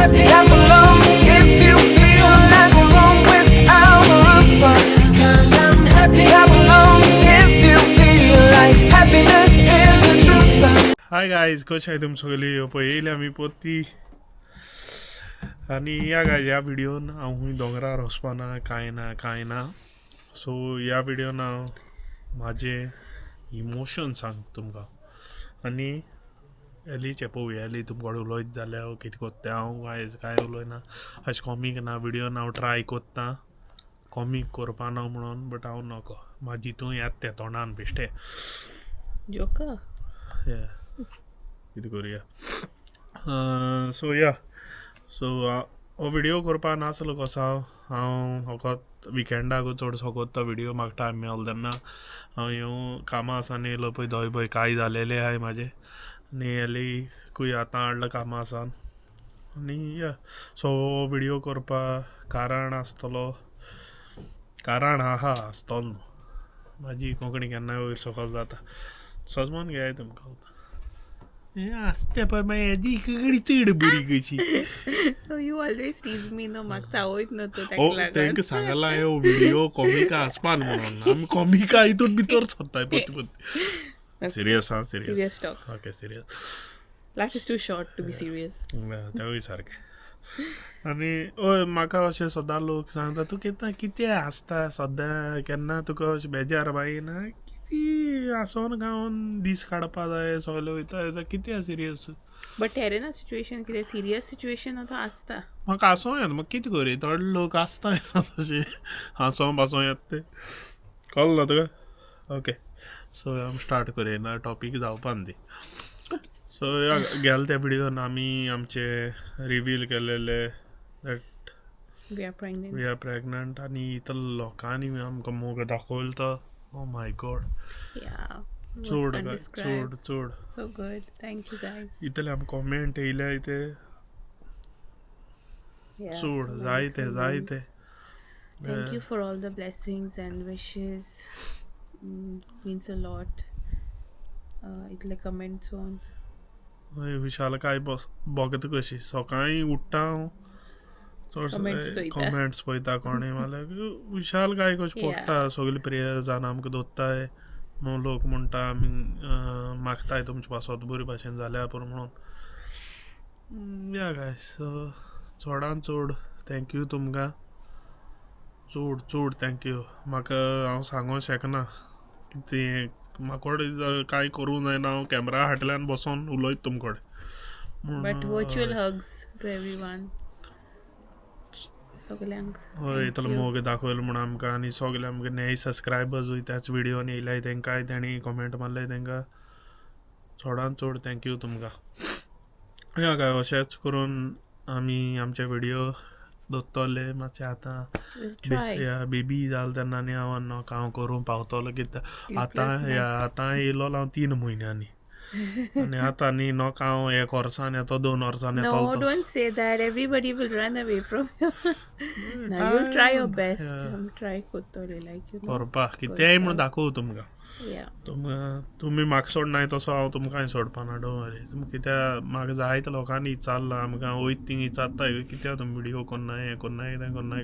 happy, clap along if you feel like we're wrong without a fun. 'Cause I'm happy, clap along if you feel like happiness is the truth. Hi guys, कशें आहे तुमचे सगळी? पळयली आमी पोती आनी या गायज ह्या व्हिडिओन हांव खूंय दोंगरार वचपाना, कांय ना. सो ह्या व्हिडिओन हांव म्हाजे इमोशन सांग तुमकां आनी एलीचे पळोवया. एली तुमकां उलयत जाल्यार हांव कितें कोत्ता. हांव आयज कांय उलयना, अशें कॉमीक ना. व्हिडिओन हांव ट्राय कोत्ता कॉमीक करपा ना म्हणून, बट हांव नको. म्हाजी तूं येत ते तोंडान बेश्टे जोकर. कितें करुया. सो हो व्हिडिओ करपा नासलो कसो. हांव फकत विकेंडाक चडसो कोत्ता व्हिडिओ. म्हाका टायम मेळलो तेन्ना हांव येवं कामां आसान येयलो पळय थंय पळय कांय जालेले आहाय म्हाजे आनी एलीकूय आतां हाडला कामां आसान. आनी सो हो व्हिडिओ करपा कारण आसतलो, कारण आसतलो म्हाजी कोंकणी केन्नाय वयर सकयल जाता. सजमोन घेयाय तुमकां आसता पण मागीर येदी कोंकणी चड बरी कशी. You always tease me, no, म्हाका चावयत न्हू तेंका सांगला हो व्हिडिओ कॉमिका आसपान म्हणून. आमी कॉमिका हितून भितर सोदताय पोती. Serious Serious talk. Okay serious. Life is too short to be serious. तेवूय सारकें. आनी हय, म्हाका अशें सदां लोक सांगता तूं कितें आसता सद्दां, केन्ना तुका अशें बेजार बायना, कितें आसोन गावन दीस काडपा जाय, सगळे वयता कितें सिरियस. But तेरे ना सिच्युएशन कितें सिरियस सिच्युएशन आतां आसता. म्हाका हांसो येता. म्हाका कितें करी, थोडे लोक आसता तशें हांसो बासो येता ते कळ्ळें ना तुका. ओके, सो आमी स्टार्ट करिना. टॉपीक जावपान दी. सो गेल त्या व्हिडिओन आमी आमचे रिवील केलेले that We are pregnant. We are pregnant. आनी इतलो लोकांनी आमकां मोग दाखयलो तो ओ माय गॉड. Yeah. चड What's undescribed. चड So good. Thank you guys. इतले आमी कॉमेंट येयले ते Yeah, चड so जायते many जायते. comments. Thank you for all the blessings and wishes. Means a lot. इतले comments on. विशालकाय बोगत कशी. सकाळीं उठ्ठा हांव कॉमेंट्स पळयता कोणें मारल्यार विशालकाय कशी पडटा. सगळी प्रेयर जावन आमकां दोत्ताय. न्हू लोक म्हणटा आमी मागताय तुमचे पासत बरे भाशेन जाल्या पूण म्हणून. या गायस, चडान चड थँक्यू तुमकां. चड थँक्यू. म्हाका हांव सांगूंक शकना कितें. म्हाकोडे कांय करूं जायना. हांव कॅमेरा फाटल्यान बसोन उलयता तुमकोडे. But virtual hugs to everyone. सगल्यांक. हय, इतलो मोग दाखयलो म्हूण आमकां. आनी सगळे आमकां नेय सबस्क्रायबर्सूय त्याच व्हिडिओन येयल्याय तेंकाय तेणी कॉमेंट मारल्याय तेंकां चडान चड थँक्यू तुमकां. या काय अशेंच करून आमी आमचे व्हिडिओ दोत्तले. मातशें आतां बेबी जाल तेन्ना आनी हांव नॉक हांव करूं पावतलो. कित्याक आतां येयलो हांव 3 म्हयन्यांनी आनी आतां न्ही नॉक हांव 1 वर्सान येतो 2 वर्सान येतो. No, don't say that. Everybody will run away from you. Now you try your best. Try कोत्तोले like you know. करपाक कितेंय म्हूण दाखोव तुमकां. Yeah. तुमी म्हाका सोडनाय तसो हांव तुमकांय सोडपाना. डोंट वरी. कित्याक म्हाका जायत लोकांनी विचारलां आमकां वयत थिंग विचारताय कित्याक तुमी व्हिडिओ कोन्नाय हें कोन्नाय कितें कोन्नाय.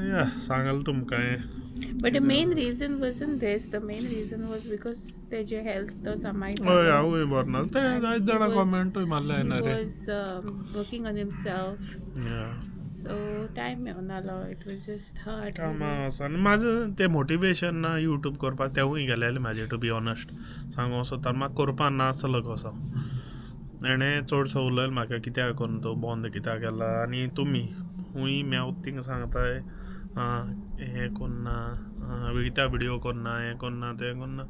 या सांगलें तुमकां हें. But the main reason wasn't this. The main reason was because तेजे health तो सांबाळटा. हय, हांवूय बरो ना. ते जायत जाणां कॉमेंटूय मारल्या येना रे. He was working on himself. So time मेळनालो. It was just hard. कामां आसा. म्हाजें तें मोटिवेशन ना यूट्यूब करपाक. तेवूय गेलेलें म्हाजें टू बी ऑनस्ट सांगूं सोदता. म्हाका करपा नासलो कसो. एणें चडसो उलयलो म्हाका कित्याक कोन्न तो बंद कित्याक केला. आनी तुमी खूंय मेवता थिंग सांगताय हें कोन्ना, कित्याक व्हिडिओ कोन्ना, हें कोन्ना तें कोन्ना.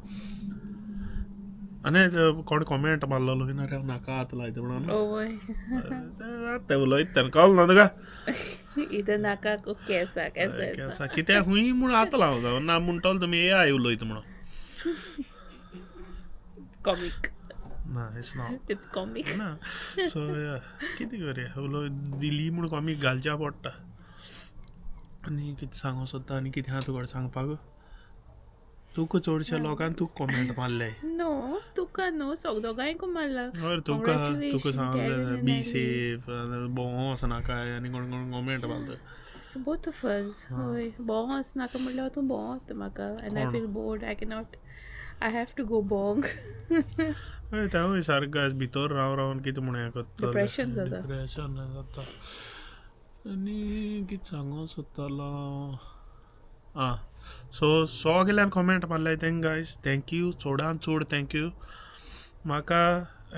आनी कोण कॉमेंट मारलेलो ना रे नाका हात लायता म्हणून. ते उलयता तेन्ना कळ्ळें ना तुका. इथं नाका केसा कित्याक खूंय म्हूण हात लावं जावं ना म्हणटलो तुमी AI उलयता म्हणून. कॉमिक ना इट्स नॉट. इट्स कॉमिक ना. सो कितें करया उलय दिली म्हूण कॉमीक घालच्या पडटा. आनी कितें सांगूं सोदता. आनी कितें आहा तुका सांगपाक. तुका चडशे लोकांक तुका कॉमेंट मारले नो तुका नो दोगांयकू मारला हय तुका सांगले बी सेफ भोंवो वचनाकाय आनी कोण कोण कॉमेंट मारता बोथ ऑफ अस हय बोंग वचनाका म्हणल्यार तूं बोंवता म्हाका and I feel bored I cannot I have to go बोंग हय तेवूय सारकें भितर रावन कितें म्हूण हें करता Depression जाता. डिप्रेशन जाता आनी कितें सांगूंक सोदतालो सो सगल्यान कॉमेंट मारले तेंक गायज थँक्यू चोडान चड थँक्यू म्हाका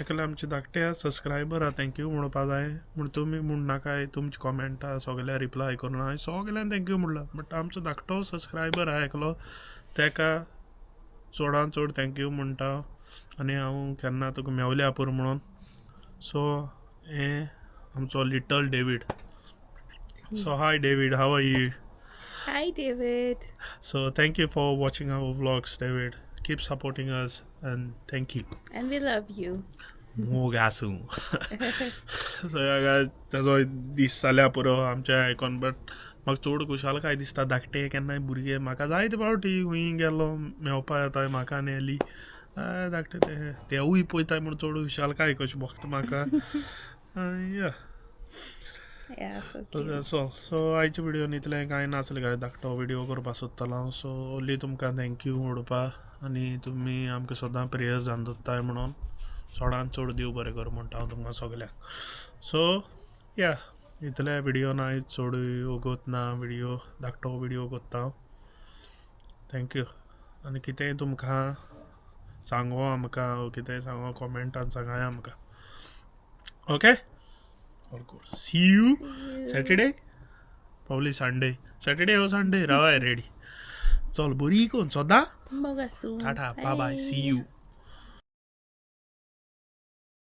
एकले आमचे धाकटे सबस्क्रायबर आहा थँक्यू म्हणपा जाय म्हूण तुमी म्हूण नाकाय तुमची कॉमेंटा सगल्या रिप्लाय करून हांवें सगल्यान थँक्यू म्हणला बट आमचो धाकटो सबस्क्रायबर आहा एकलो तेका चोडान चड थँक्यू म्हणटा आनी हांव केन्ना तुका मेवल्या पुरो म्हणून सो हें आमचो little David so hi David how are you hi David So thank you for watching our vlogs, David. Keep supporting us and thank you. and we love you मोगासू सो ह्या गाय तेजो दीस जाल्या पुरो आमच्या आयकॉन बट म्हाका चड खुशालकाय दिसता धाकटे केन्नाय भुरगे म्हाका जायते फावटी खूंय गेलो मेवपा येताय म्हाका आनी एली धाकटे तेवूय पळयताय म्हूण चड खुशालकाय कशें भोगता म्हाका या yeah so cute. सो आयच्या व्हिडियोन इतलें कांय नासलें काय धाकटो व्हिडियो करपा सोदतालो हांव सो ओन्ली तुमकां थँक्यू म्हणपा आनी तुमी आमकां सदां प्रेयर्स जावन दवरताय म्हणून चडान चड देव बरें कर म्हणटा हांव तुमकां सगल्यांक सो या इतले व्हिडियोन आयज चड वगत ना व्हिडियो धाकटो व्हिडियो करता हांव थँक्यू आनी कितेंय तुमकां सांगो आमकां कितेंय सांगो कॉमेंटान सांगाय आमकां okay all good see you Saturday probably Sunday Saturday हो संडे रावाय रेडी चल बरी कोण सदां Mogasu. Tata bye bye see you